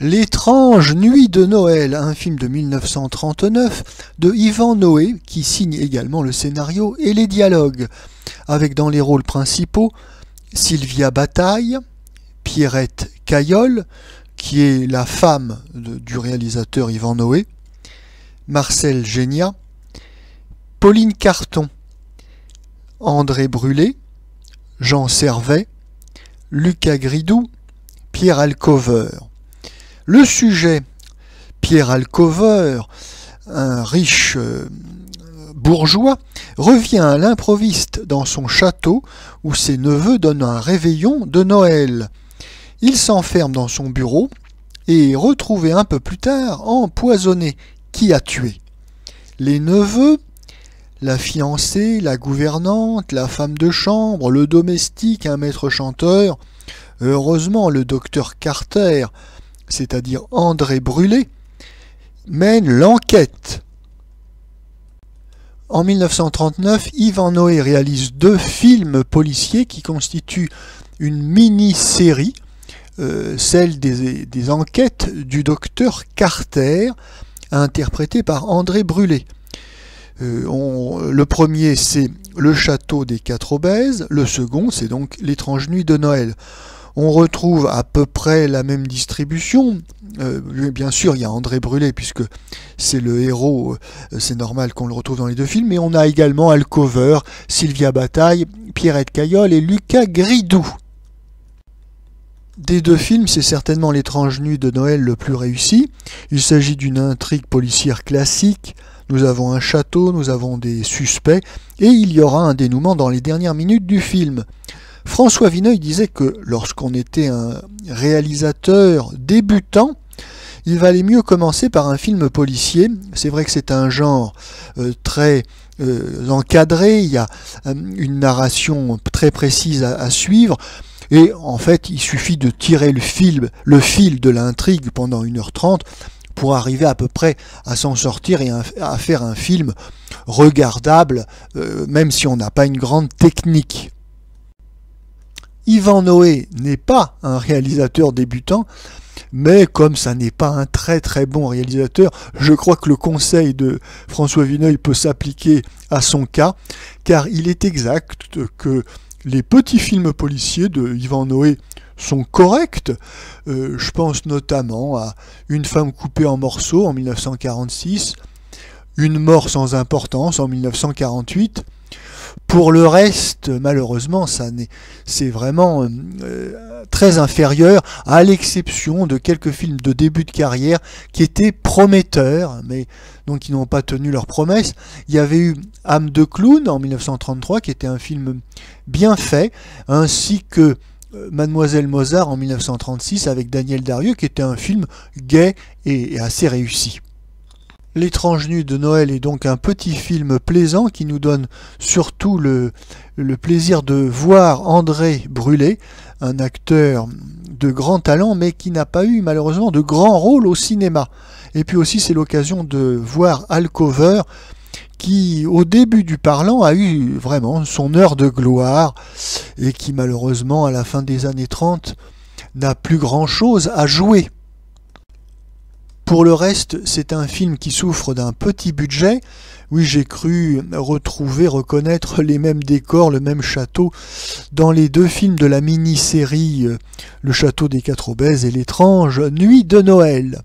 L'étrange nuit de Noël, un film de 1939 de Yvan Noé qui signe également le scénario et les dialogues, avec dans les rôles principaux Sylvia Bataille, Pierrette Caillol, qui est la femme du réalisateur Yvan Noé, Marcel Génia, Pauline Carton, André Brulé, Jean Servet, Lucas Gridou, Pierre Alcover. Le sujet, Pierre Alcover, un riche bourgeois, revient à l'improviste dans son château où ses neveux donnent un réveillon de Noël. Il s'enferme dans son bureau et est retrouvé un peu plus tard empoisonné. Qui a tué? Les neveux, la fiancée, la gouvernante, la femme de chambre, le domestique, un maître chanteur. Heureusement, le docteur Carter, c'est-à-dire André Brulé, mène l'enquête. En 1939, Yvan Noé réalise 2 films policiers qui constituent une mini-série, celle des enquêtes du docteur Carter, interprété par André Brulé. Le premier, c'est Le Château des 4 Obèses, le second, c'est donc L'étrange nuit de Noël. On retrouve à peu près la même distribution. Bien sûr, il y a André Brulé, puisque c'est le héros, c'est normal qu'on le retrouve dans les 2 films, mais on a également Alcover, Sylvia Bataille, Pierrette Caillol et Lucas Gridou. Des 2 films, c'est certainement L'étrange nuit de Noël le plus réussi. Il s'agit d'une intrigue policière classique. Nous avons un château, nous avons des suspects, et il y aura un dénouement dans les dernières minutes du film. François Vineuil disait que lorsqu'on était un réalisateur débutant, il valait mieux commencer par un film policier. C'est vrai que c'est un genre très encadré, il y a une narration très précise à suivre, et en fait il suffit de tirer le fil de l'intrigue pendant 1h30 pour arriver à peu près à s'en sortir et à faire un film regardable, même si on n'a pas une grande technique. Yvan Noé n'est pas un réalisateur débutant, mais comme ça n'est pas un très très bon réalisateur, je crois que le conseil de François Vineuil peut s'appliquer à son cas, car il est exact que les petits films policiers de Yvan Noé sont corrects. Je pense notamment à Une femme coupée en morceaux en 1946, Une mort sans importance en 1948. Pour le reste, malheureusement, c'est vraiment très inférieur, à l'exception de quelques films de début de carrière qui étaient prometteurs, mais donc qui n'ont pas tenu leurs promesses. Il y avait eu Âme de clown en 1933, qui était un film bien fait, ainsi que Mademoiselle Mozart en 1936 avec Daniel Darieux, qui était un film gai et assez réussi. L'étrange nuit de Noël est donc un petit film plaisant qui nous donne surtout le plaisir de voir André Brulé, un acteur de grand talent mais qui n'a pas eu malheureusement de grand rôle au cinéma. Et puis aussi c'est l'occasion de voir Alcover qui au début du parlant a eu vraiment son heure de gloire et qui malheureusement à la fin des années 30 n'a plus grand chose à jouer. Pour le reste, c'est un film qui souffre d'un petit budget. Oui, j'ai cru reconnaître les mêmes décors, le même château dans les 2 films de la mini-série Le Château des 4 Obèses et L'étrange nuit de Noël.